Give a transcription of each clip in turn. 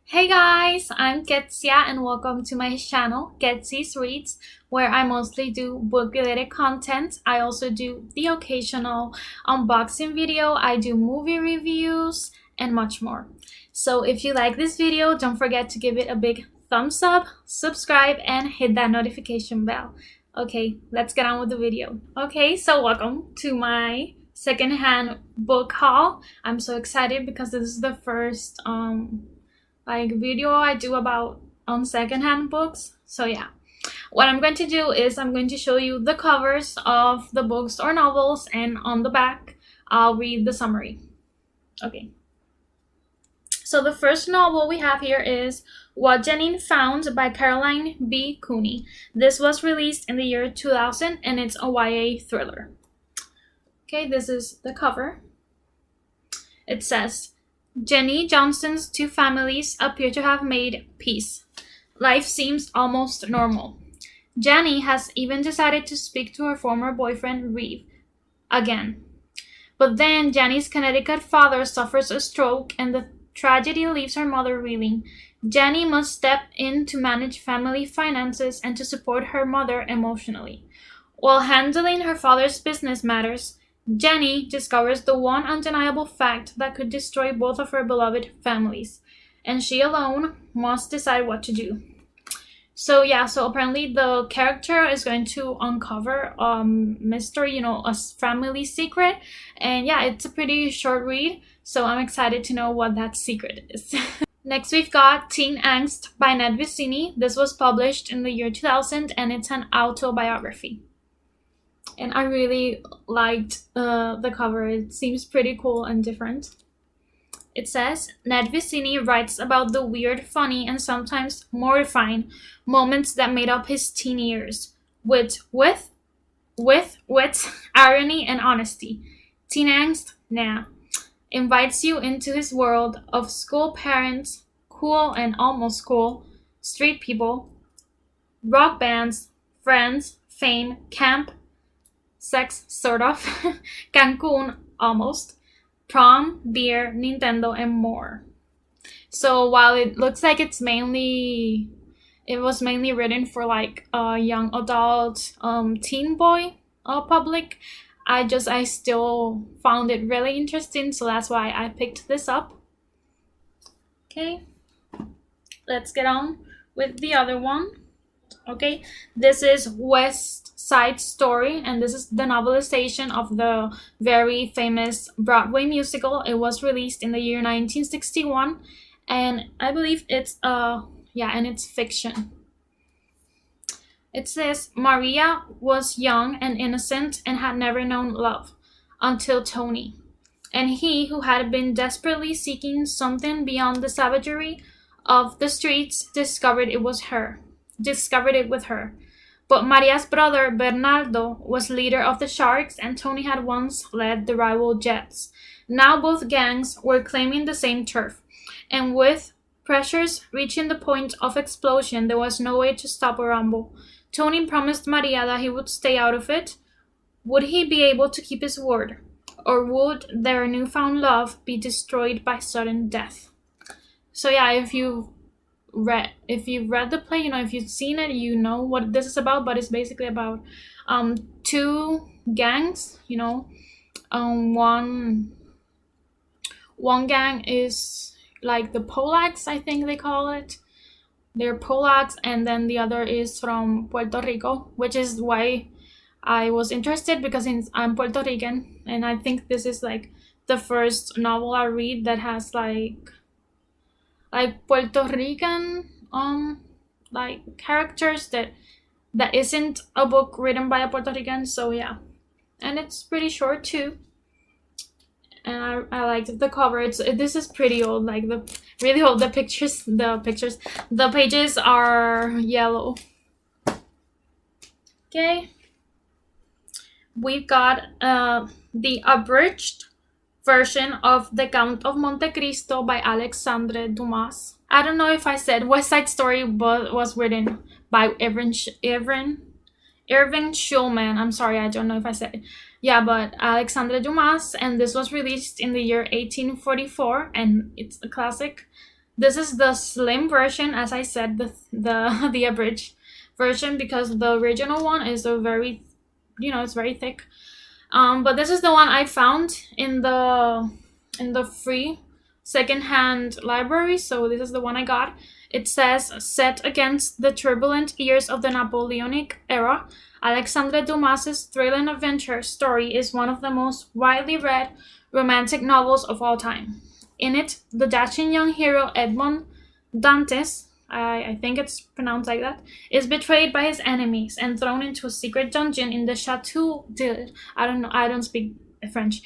Hey guys, I'm Ketsia and welcome to my channel, Ketsi's Reads, where I mostly do book-related content. I also do the occasional unboxing video, I do movie reviews, and much more. So if you like this video, don't forget to give it a big thumbs up, subscribe, and hit that notification bell. Okay, let's get on with the video. Okay, so welcome to my secondhand book haul. I'm so excited because this is the first video I do about secondhand books. So yeah, what I'm going to do is I'm going to show you the covers of the books or novels, and on the back I'll read the summary. Okay, so the first novel we have here is What Janine Found by Caroline B. Cooney. This was released in the year 2000 and it's a YA thriller. Okay, this is the cover. It says, Jenny Johnston's two families appear to have made peace. Life seems almost normal. Jenny has even decided to speak to her former boyfriend, Reeve, again. But then Jenny's Connecticut father suffers a stroke and the tragedy leaves her mother reeling. Jenny must step in to manage family finances and to support her mother emotionally. While handling her father's business matters, Jenny discovers the one undeniable fact that could destroy both of her beloved families, and she alone must decide what to do. So apparently the character is going to uncover mystery, a family secret, and yeah, it's a pretty short read, so I'm excited to know what that secret is. Next we've got Teen Angst by Ned Vicini. This was published in the year 2000 and it's an autobiography. And I really liked the cover. It seems pretty cool and different. It says, Ned Vicini writes about the weird, funny, and sometimes mortifying moments that made up his teen years, with irony and honesty. Teen Angst, invites you into his world of school parents, cool and almost cool, street people, rock bands, friends, fame, camp, sex, sort of, Cancun, almost, prom, beer, Nintendo, and more. So while it looks like it was mainly written for like a young adult, teen boy public, I still found it really interesting, so that's why I picked this up. Okay, let's get on with the other one. Okay, this is West Side Story, and this is the novelization of the very famous Broadway musical. It was released in the year 1961, and I believe it's and it's fiction. It says, Maria was young and innocent and had never known love until Tony, and he, who had been desperately seeking something beyond the savagery of the streets, discovered it with her. But Maria's brother Bernardo was leader of the Sharks, and Tony had once led the rival Jets. Now both gangs were claiming the same turf, and with pressures reaching the point of explosion, there was no way to stop a rumble. Tony promised Maria that he would stay out of it. Would he be able to keep his word, or would their newfound love be destroyed by sudden death? So yeah, if you've read the play, if you've seen it, you know what this is about. But it's basically about two gangs. One gang is like the Polacks, I think they call it. They're Polacks, and then the other is from Puerto Rico, which is why I was interested, because I'm Puerto Rican, and I think this is like the first novel I read that has like Puerto Rican like characters that isn't a book written by a Puerto Rican. So yeah, and it's pretty short too, and I liked the cover. This is pretty old, like really old. The pages are yellow. Okay, we've got the abridged version of The Count of Monte Cristo by Alexandre Dumas. I don't know if I said West Side Story, but was written by Irving Schulman. I'm sorry, I don't know if I said it. Yeah, but Alexandre Dumas, and this was released in the year 1844, and it's a classic. This is the slim version, as I said, the the abridged version, because the original one is a very, it's very thick. But this is the one I found in the free secondhand library, so this is the one I got. It says, set against the turbulent years of the Napoleonic era, Alexandre Dumas's thrilling adventure story is one of the most widely read romantic novels of all time. In it, the dashing young hero Edmond Dantes, I think it's pronounced like that, is betrayed by his enemies and thrown into a secret dungeon in the Chateau de... I don't know, I don't speak French.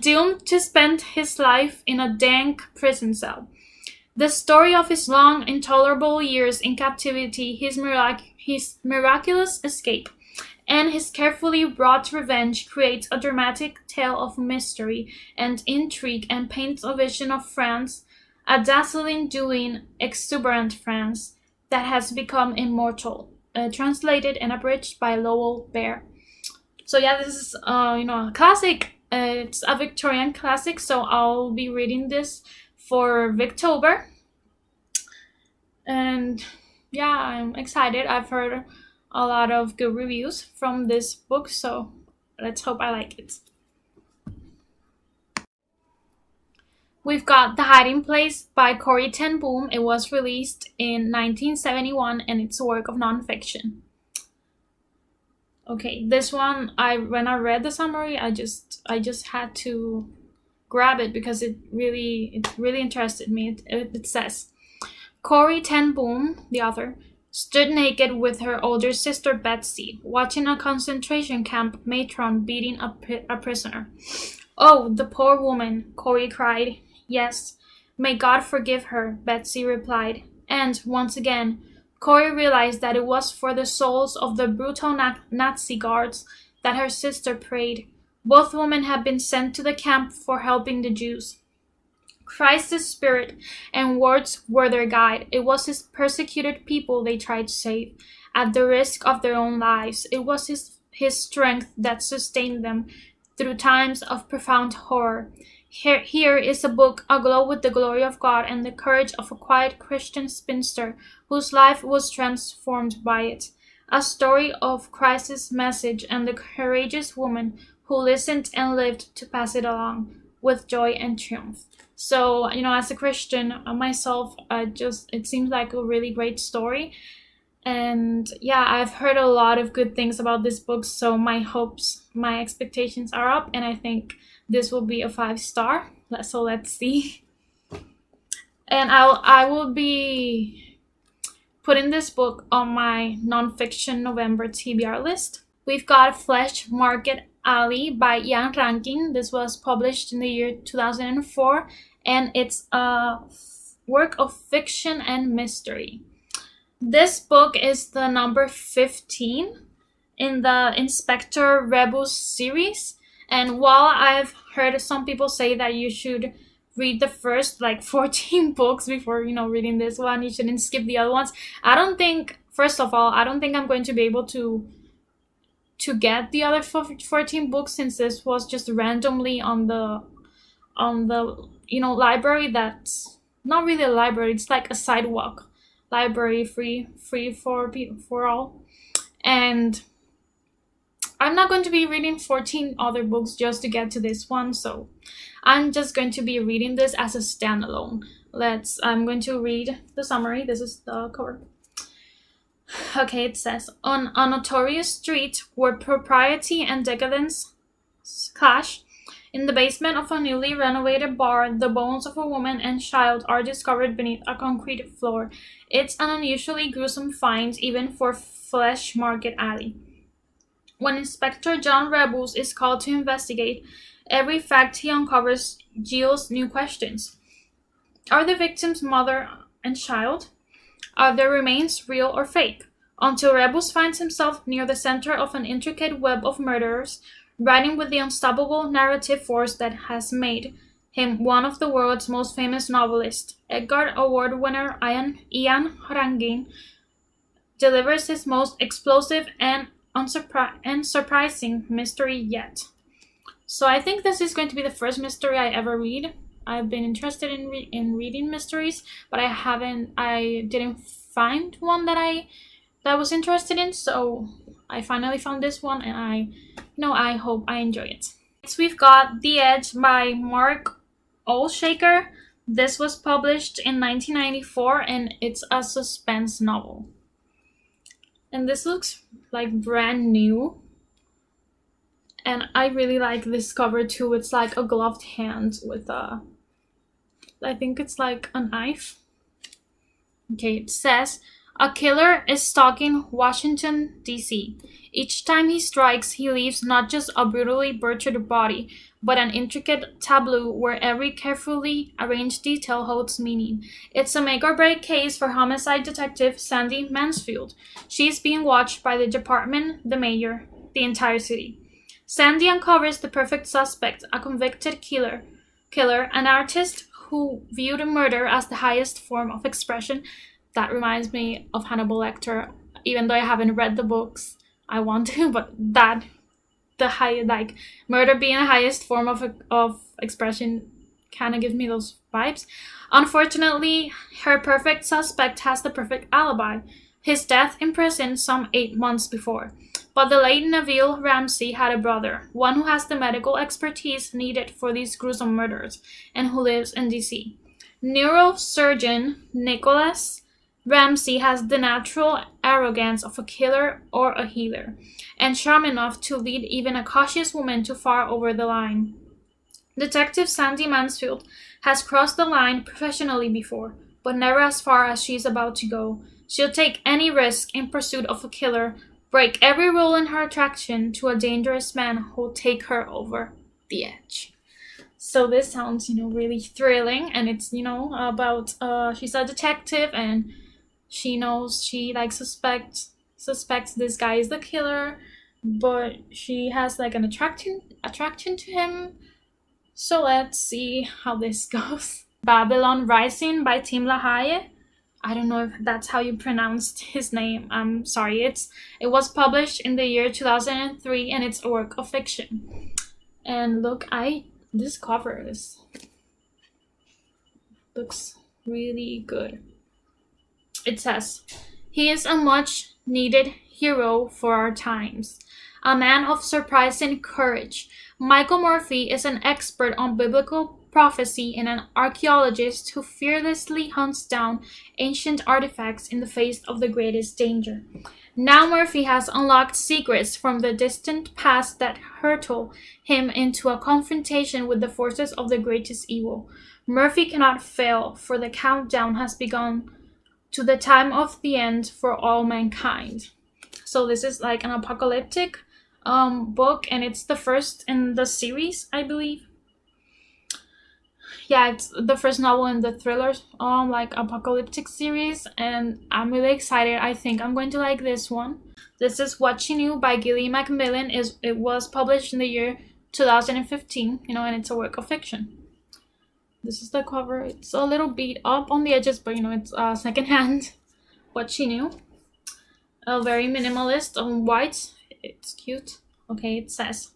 Doomed to spend his life in a dank prison cell. The story of his long, intolerable years in captivity, his miraculous escape, and his carefully wrought revenge creates a dramatic tale of mystery and intrigue and paints a vision of France, a dazzling, doing, exuberant France that has become immortal. Translated and abridged by Lowell Bear. So yeah, this is a classic. It's a Victorian classic, so I'll be reading this for Victober. And yeah, I'm excited. I've heard a lot of good reviews from this book, so let's hope I like it. We've got The Hiding Place by Corrie ten Boom. It was released in 1971 and it's a work of nonfiction. Okay, this one, when I read the summary, I just had to grab it because it really interested me. It says, Corrie ten Boom, the author, stood naked with her older sister Betsy, watching a concentration camp matron beating a prisoner. Oh, the poor woman, Corrie cried. Yes, may God forgive her, Betsy replied. And, once again, Corrie realized that it was for the souls of the brutal Nazi guards that her sister prayed. Both women had been sent to the camp for helping the Jews. Christ's spirit and words were their guide. It was his persecuted people they tried to save, at the risk of their own lives. It was his strength that sustained them through times of profound horror. Here is a book aglow with the glory of God and the courage of a quiet Christian spinster whose life was transformed by it. A story of Christ's message and the courageous woman who listened and lived to pass it along with joy and triumph. So, as a Christian myself, it seems like a really great story. And yeah, I've heard a lot of good things about this book, so my expectations are up, and I think this will be a 5-star. So let's see. And I will be putting this book on my nonfiction November TBR list. We've got Flesh Market Alley by Ian Rankin. This was published in the year 2004, and it's a work of fiction and mystery. This book is the number 15 in the Inspector Rebus series. And while I've heard some people say that you should read the first 14 books before, reading this one, you shouldn't skip the other ones. First of all, I don't think I'm going to be able to get the other 14 books, since this was just randomly on the library that's not really a library, it's like a sidewalk library, free for all. And I'm not going to be reading 14 other books just to get to this one, so I'm just going to be reading this as a standalone. I'm going to read the summary. This is the cover. Okay, it says, on a notorious street where propriety and decadence clash, in the basement of a newly renovated bar, the bones of a woman and child are discovered beneath a concrete floor. It's an unusually gruesome find, even for Flesh Market Alley. When Inspector John Rebus is called to investigate, every fact he uncovers yields new questions. Are the victims mother and child? Are their remains real or fake? Until Rebus finds himself near the center of an intricate web of murderers, writing with the unstoppable narrative force that has made him one of the world's most famous novelists. Edgar Award winner Ian Rankin delivers his most explosive and surprising mystery yet. So I think this is going to be the first mystery I ever read. I've been interested in reading mysteries, but I didn't find one that was interested in, so I finally found this one, and I hope I enjoy it. Next, we've got The Edge by Mark Olshaker. This was published in 1994, and it's a suspense novel. And this looks like brand new. And I really like this cover too. It's like a gloved hand with I think it's like a knife. Okay, it says, a killer is stalking Washington, D.C. Each time he strikes, he leaves not just a brutally butchered body, but an intricate tableau where every carefully arranged detail holds meaning. It's a make-or-break case for homicide detective Sandy Mansfield. She's being watched by the department, the mayor, the entire city. Sandy uncovers the perfect suspect, a convicted killer, an artist who viewed murder as the highest form of expression. That reminds me of Hannibal Lecter. Even though I haven't read the books, I want to, but murder being the highest form of expression kind of gives me those vibes. Unfortunately, her perfect suspect has the perfect alibi. His death in prison some 8 months before. But the late Neville Ramsey had a brother, one who has the medical expertise needed for these gruesome murders, and who lives in DC. Neurosurgeon Nicholas Ramsey has the natural arrogance of a killer or a healer, and charm enough to lead even a cautious woman too far over the line. Detective Sandy Mansfield has crossed the line professionally before, but never as far as she's about to go. She'll take any risk in pursuit of a killer, break every rule in her attraction to a dangerous man who'll take her over the edge. So this sounds, really thrilling, and it's, about she's a detective, and she knows she suspects this guy is the killer, but she has like an attraction to him. So let's see how this goes. Babylon Rising by Tim LaHaye. I don't know if that's how you pronounced his name. I'm sorry. It was published in the year 2003, and it's a work of fiction. And look, this cover looks really good. It says, he is a much needed hero for our times, a man of surprising courage. Michael Murphy is an expert on biblical prophecy and an archaeologist who fearlessly hunts down ancient artifacts in the face of the greatest danger. Now Murphy has unlocked secrets from the distant past that hurtle him into a confrontation with the forces of the greatest evil. Murphy cannot fail, for the countdown has begun to the time of the end for all mankind. So this is like an apocalyptic book, and it's the first in the series, I believe. Yeah, it's the first novel in the thriller apocalyptic series, and I'm really excited. I think I'm going to like this one. This is What She Knew by Gilly Macmillan. It was published in the year 2015, and it's a work of fiction. This is the cover. It's a little beat up on the edges, but it's secondhand. What She Knew. Very minimalist on white. It's cute. Okay, it says,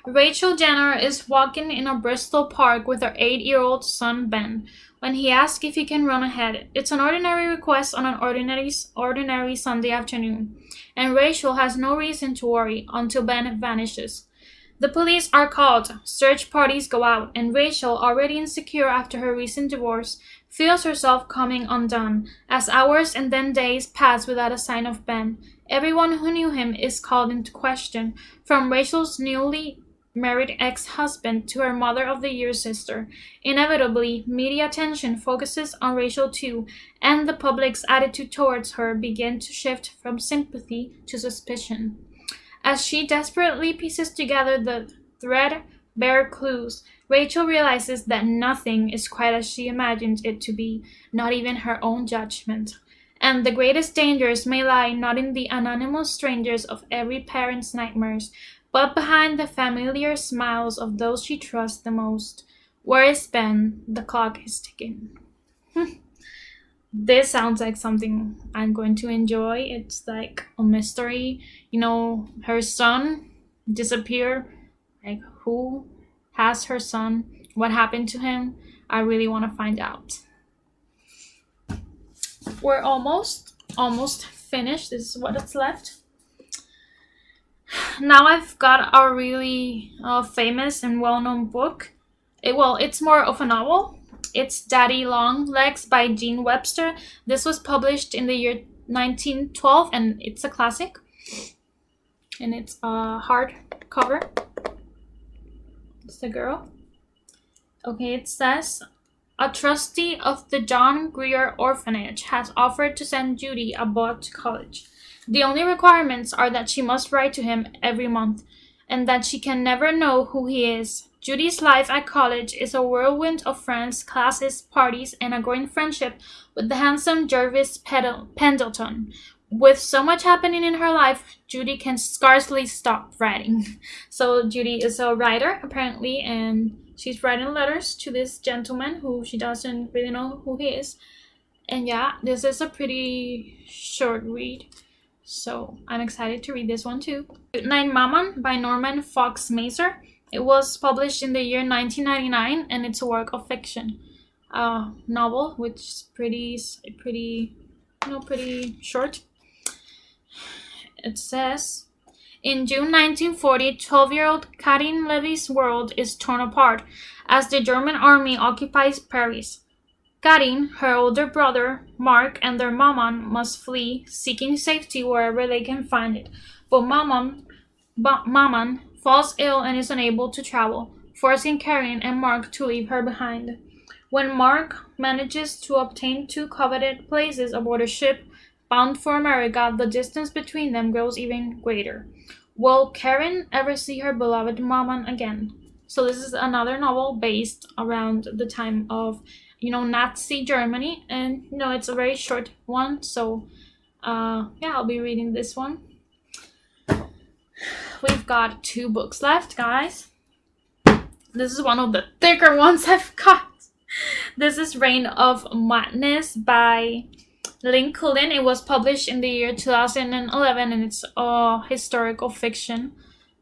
Rachel Jenner is walking in a Bristol park with her 8-year-old son Ben when he asks if he can run ahead. It's an ordinary request on an ordinary Sunday afternoon, and Rachel has no reason to worry until Ben vanishes. The police are called, search parties go out, and Rachel, already insecure after her recent divorce, feels herself coming undone as hours and then days pass without a sign of Ben. Everyone who knew him is called into question, from Rachel's newly married ex-husband to her mother-of-the-year sister. Inevitably, media attention focuses on Rachel too, and the public's attitude towards her begins to shift from sympathy to suspicion. As she desperately pieces together the threadbare clues, Rachel realizes that nothing is quite as she imagined it to be, not even her own judgment. And the greatest dangers may lie not in the anonymous strangers of every parent's nightmares, but behind the familiar smiles of those she trusts the most. Where is Ben? The clock is ticking. This sounds like something I'm going to enjoy. It's like a mystery. Her son disappeared. Like, who has her son? what happened to him. I really want to find out. We're almost finished. This is what is left. Now I've got a really famous and well-known book. It's more of a novel. It's Daddy Long Legs by Jean Webster. This was published in the year 1912, and it's a classic. And it's a hardcover. It's the girl. Okay, it says, a trustee of the John Grier Orphanage has offered to send Judy abroad to college. The only requirements are that she must write to him every month, and that she can never know who he is. Judy's life at college is a whirlwind of friends, classes, parties, and a growing friendship with the handsome Jervis Pendleton. With so much happening in her life, Judy can scarcely stop writing. So Judy is a writer, apparently, and she's writing letters to this gentleman who she doesn't really know who he is. And yeah, this is a pretty short read. So I'm excited to read this one too. Goodnight Mama by Norman Fox Mazer. It was published in the year 1999, and it's a work of fiction. Novel, which is pretty short. It says, in June 1940, 12-year-old Karin Levy's world is torn apart as the German army occupies Paris. Karin, her older brother, Mark, and their Maman must flee, seeking safety wherever they can find it. But Maman falls ill and is unable to travel, forcing Karin and Mark to leave her behind. When Mark manages to obtain 2 coveted places aboard a ship bound for America, the distance between them grows even greater. Will Karin ever see her beloved Maman again? So this is another novel based around the time of, Nazi Germany, and it's a very short one. So I'll be reading this one. We've got 2 books left, guys. This is one of the thicker ones I've got. This is Reign of Madness by Lynn Cullen. It was published in the year 2011, and it's a historical fiction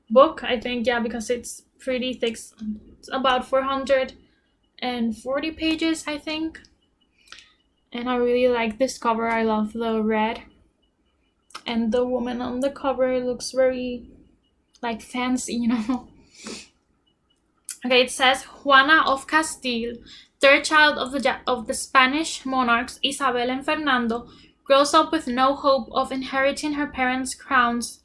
book, I think, because it's pretty thick. It's about 440 pages, I think. And I really like this cover. I love the red. And the woman on the cover looks very, fancy, Okay, it says, Juana of Castile, third child of the Spanish monarchs Isabel and Fernando, grows up with no hope of inheriting her parents' crowns,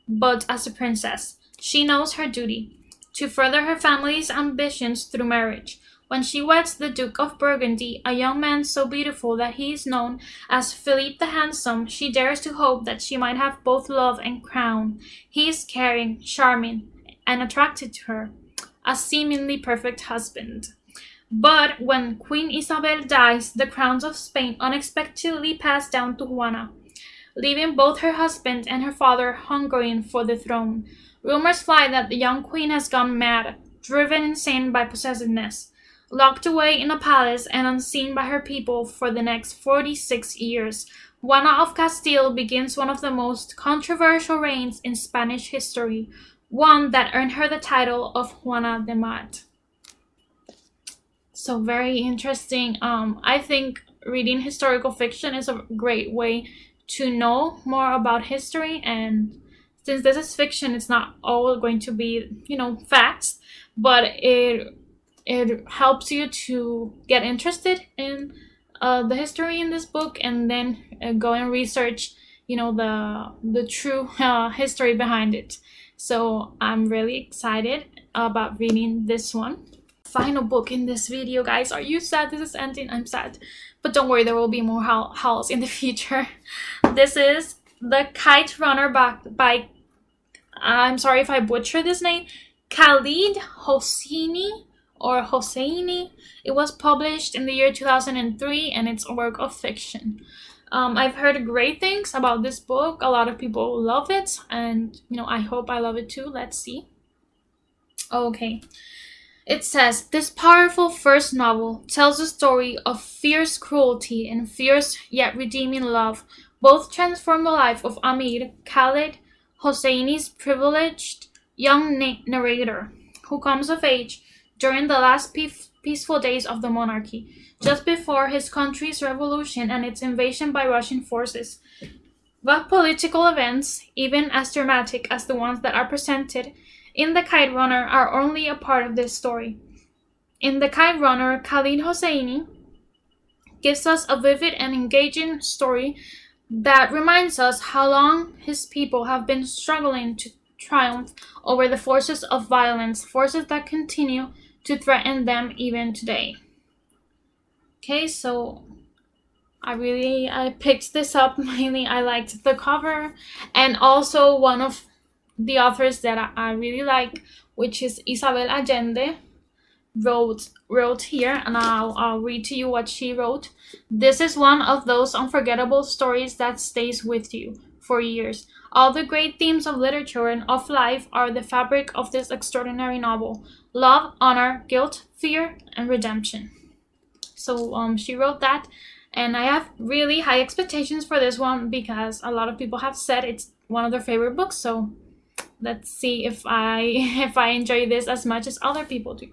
but as a princess. She knows her duty, to further her family's ambitions through marriage. When she weds the Duke of Burgundy, a young man so beautiful that he is known as Philippe the Handsome, she dares to hope that she might have both love and crown. He is caring, charming, and attracted to her, a seemingly perfect husband. But when Queen Isabel dies, the crowns of Spain unexpectedly pass down to Juana, leaving both her husband and her father hungering for the throne. Rumors fly that the young queen has gone mad, driven insane by possessiveness. Locked away in a palace and unseen by her people for the next 46 years, Juana of Castile begins one of the most controversial reigns in Spanish history, one that earned her the title of Juana de Mad. So very interesting. I think reading historical fiction is a great way to know more about history, and since this is fiction, it's not all going to be, facts, but it helps you to get interested in the history in this book, and then go and research, the true history behind it. So I'm really excited about reading this one. Final book in this video, guys. Are you sad this is ending? I'm sad, but don't worry, there will be more hauls in the future. This is The Kite Runner by I'm sorry if I butcher this name, Khalid Hosseini or Hosseini. It was published in the year 2003, and it's a work of fiction. I've heard great things about this book. A lot of people love it, and I hope I love it too. Let's see. Okay. It says, this powerful first novel tells the story of fierce cruelty and fierce yet redeeming love. Both transform the life of Amir, Khalid Hosseini's privileged young narrator, who comes of age during the last peaceful days of the monarchy, just before his country's revolution and its invasion by Russian forces. But political events, even as dramatic as the ones that are presented in The Kite Runner, are only a part of this story. In The Kite Runner, Khalid Hosseini gives us a vivid and engaging story that reminds us how long his people have been struggling to triumph over the forces of violence, forces that continue to threaten them even today. Okay, so I picked this up mainly. I liked the cover, and also one of the authors that I really like, which is Isabel Allende, wrote here, and I'll read to you what she wrote. This is one of those unforgettable stories that stays with you for years. All the great themes of literature and of life are the fabric of this extraordinary novel: love, honor, guilt, fear, and redemption. So she wrote that, and I have really high expectations for this one because a lot of people have said it's one of their favorite books. So let's see if I enjoy this as much as other people do.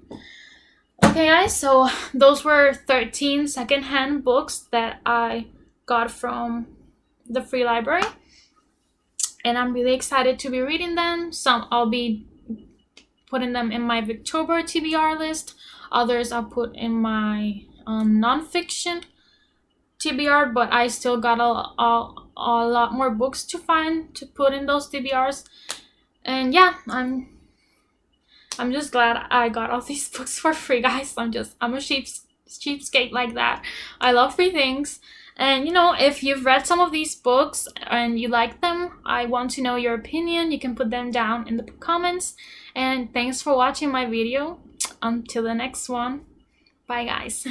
Okay, guys, so those were 13 secondhand books that I got from the free library, and I'm really excited to be reading them. Some I'll be putting them in my Victober TBR list. Others I'll put in my nonfiction TBR, but I still got a lot more books to find to put in those TBRs. And yeah, I'm just glad I got all these books for free, guys. I'm a cheapskate like that. I love free things. And if you've read some of these books and you like them, I want to know your opinion. You can put them down in the comments. And thanks for watching my video. Until the next one. Bye, guys.